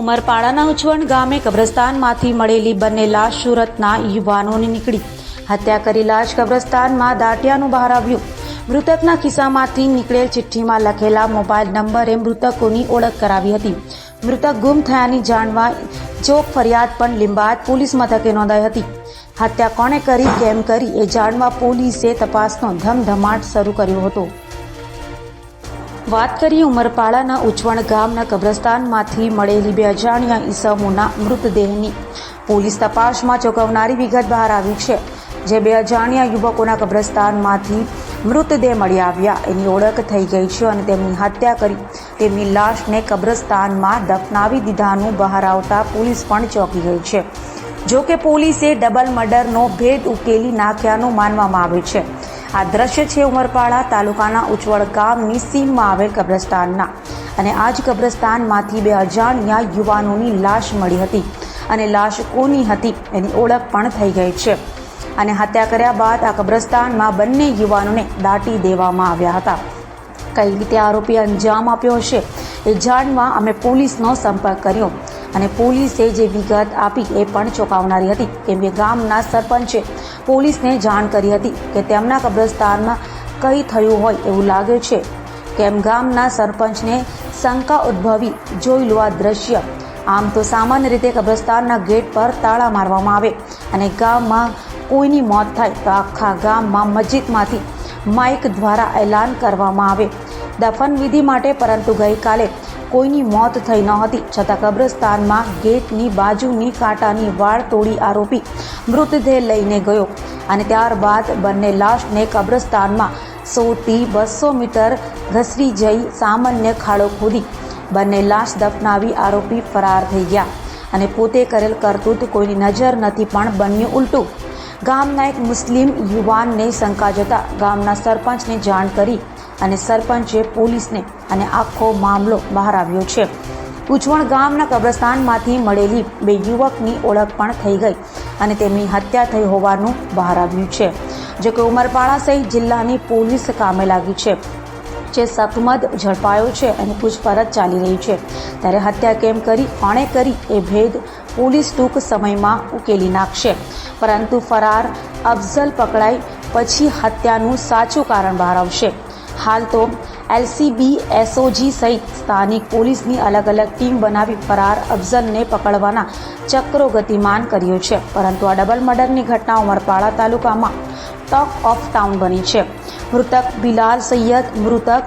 ઉમરપાડાના ઉછવણ ગામે કબ્રસ્તાનમાંથી મળેલી બંને લાશ સુરતના યુવાનોની નીકળી હત્યા કરી લાશ કબ્રસ્તાનમાં દાટિયાનું બહાર આવ્યું. મૃતકના ખિસ્સામાંથી નીકળેલ ચિઠ્ઠીમાં લખેલા મોબાઈલ નંબરે મૃતકોની ઓળખ કરાવી હતી. મૃતક ગુમ થયાની જાણવા ચોક ફરિયાદ પણ લીંબાયત પોલીસ મથકે નોંધાઈ હતી. હત્યા કોણે કરી કેમ કરી એ જાણવા પોલીસે તપાસનો ધમધમાટ શરૂ કર્યો હતો. વાત કરીએ ઉમરપાડાના ઉછવણ ગામના કબ્રસ્તાનમાંથી મળેલી બે અજાણ્યા ઈસમોના મૃતદેહની. પોલીસ તપાસમાં ચોંકાવનારી વિગત બહાર આવી છે. જે બે અજાણ્યા યુવકોના કબ્રસ્તાનમાંથી મૃતદેહ મળી આવ્યા એની ઓળખ થઈ ગઈ છે અને તેમની હત્યા કરી તેમની લાશને કબ્રસ્તાનમાં દફનાવી દીધાનું બહાર આવતા પોલીસ પણ ચોંકી ગઈ છે. જો કે પોલીસે ડબલ મર્ડરનો ભેદ ઉકેલી નાખ્યાનું માનવામાં આવે છે. આ દ્રશ્ય છે ઉમરપાડા તાલુકાના ઉછવળ ગામની સીમમાં આવેલ કબ્રસ્તાનના અને આ જ કબ્રસ્તાનમાંથી બે અજાણ્યા યુવાનોની લાશ મળી હતી અને લાશ કોની હતી એની ઓળખ પણ થઈ ગઈ છે. અને હત્યા કર્યા બાદ આ કબ્રસ્તાનમાં બંને યુવાનોને દાટી દેવામાં આવ્યા હતા. કઈ રીતે આરોપી અંજામ આપ્યો હશે એ જાણવા અમે પોલીસનો સંપર્ક કર્યો અને પોલીસે જે વિગત આપી એ પણ ચોંકાવનારી હતી. કેમ કે ગામના સરપંચે પોલીસને જાણ કરી હતી કે તેમના કબ્રસ્તાનમાં કંઈ થયું હોય એવું લાગે છે. કેમ ગામના સરપંચને શંકા ઉદ્ભવી જોઈ લો આ દ્રશ્ય. આમ તો સામાન્ય રીતે કબ્રસ્તાનના ગેટ પર તાળા મારવામાં આવે અને ગામમાં કોઈની મોત થાય તો આખા ગામમાં મસ્જિદમાંથી માઇક દ્વારા એલાન કરવામાં આવે દફન વિધિ માટે. પરંતુ ગઈકાલે કોઈની મોત થઈ ન હતી છતાં કબ્રસ્તાનમાં ગેટની બાજુની કાંટાની વાડ તોડી આરોપી મૃતદેહ લઈને ગયો અને ત્યારબાદ બંને લાશને કબ્રસ્તાનમાં 100 થી 200 મીટર ઘસરી જઈ સામાન્ય ખાડો ખોદી બંને લાશ દફનાવી આરોપી ફરાર થઈ ગયા અને પોતે કરેલ કરતૂત કોઈની નજર નથી પણ બન્યું ઉલટું. ગામના એક મુસ્લિમ યુવાનને શંકા જતા ગામના સરપંચને જાણ કરી અને સરપંચે પોલીસને અને આખો મામલો બહાર આવ્યો છે. ઉછવણ ગામના કબ્રસ્તાનમાંથી મળેલી બે યુવકની ઓળખ પણ થઈ ગઈ અને તેમની હત્યા થઈ હોવાનું બહાર આવ્યું છે. જો કે ઉમરપાડા સહિત જિલ્લાની પોલીસ કામે લાગી છે. જે શકમદ ઝડપાયો છે અને પૂછપરછ ચાલી રહી છે. ત્યારે હત્યા કેમ કરી કોણે કરી એ ભેદ પોલીસ ટૂંક સમયમાં ઉકેલી નાખશે. પરંતુ ફરાર અફઝલ પકડાય પછી હત્યાનું સાચું કારણ બહાર આવશે. હાલ તો એલસીબી એસઓજી સહિત સ્થાનિક પોલીસની અલગ અલગ ટીમ બનાવી ફરાર અફઝલને પકડવાના ચક્રો ગતિમાન કર્યો છે. પરંતુ આ ડબલ મર્ડરની ઘટના ઉમરપાડા તાલુકામાં ટોક ઓફ ટાઉન બની છે. મૃતક બિલાલ સૈયદ, મૃતક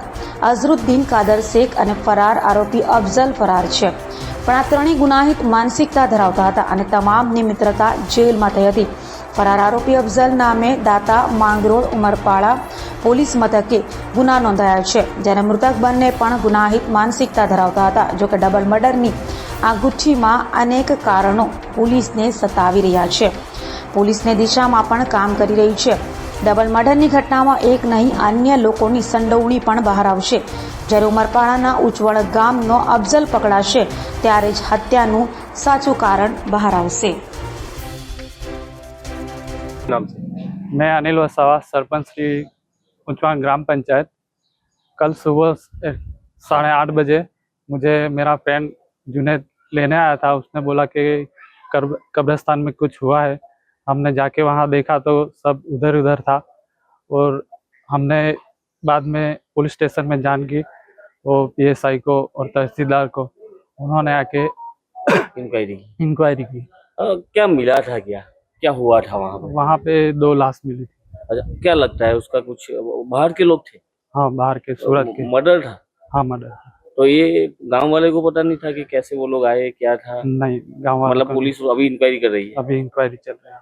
અઝરુદ્દીન કાદર શેખ અને ફરાર આરોપી અફઝલ ફરાર છે. પણ આ ત્રણેય ગુનાહિત માનસિકતા ધરાવતા હતા અને તમામની મિત્રતા જેલમાં થઈ હતી. ફરાર આરોપી અફઝલ નામે દાતા માંગરોળ ઉમરપાડા પોલીસ મથકે ગુના નોંધાયા છે. જ્યારે મૃતક બંને પણ ગુનાહિત માનસિકતા ધરાવતા હતા. જો કે ડબલ મર્ડરની આ ગુઠ્ઠીમાં અનેક કારણો પોલીસને સતાવી રહ્યા છે. પોલીસની દિશામાં પણ કામ કરી રહી છે. ડબલ મર્ડરની ઘટનામાં એક નહીં અન્ય લોકોની સંડોવણી પણ બહાર આવશે. જ્યારે ઉમરપાડાના ઉછવળ ગામનો અફઝલ પકડાશે ત્યારે જ હત્યાનું સાચું કારણ બહાર આવશે. मैं अनिल वसावा, सरपंच श्री उछवाण ग्राम पंचायत। कल सुबह 8:30 बजे मुझे मेरा फ्रेंड जुनैद लेने आया था। उसने बोला कि कब्रिस्तान में कुछ हुआ है। हमने जाके वहाँ देखा तो सब उधर उधर था और हमने बाद में पुलिस स्टेशन में जान की वो पीएसआई को और तहसीलदार को, उन्होंने आके इंक्वायरी की। क्या मिला था, क्या हुआ था वहाँ पे 2 लाश मिली थी। अच्छा, क्या लगता है उसका कुछ बाहर के लोग थे? हाँ, बाहर के, सूरत के। मर्डर था? हाँ, मर्डर। तो ये गांव वाले को पता नहीं था कि कैसे वो लोग आए, क्या था? नहीं, गाँव वाले मतलब पुलिस अभी इंक्वायरी कर रही है? अभी इंक्वायरी चल रही है।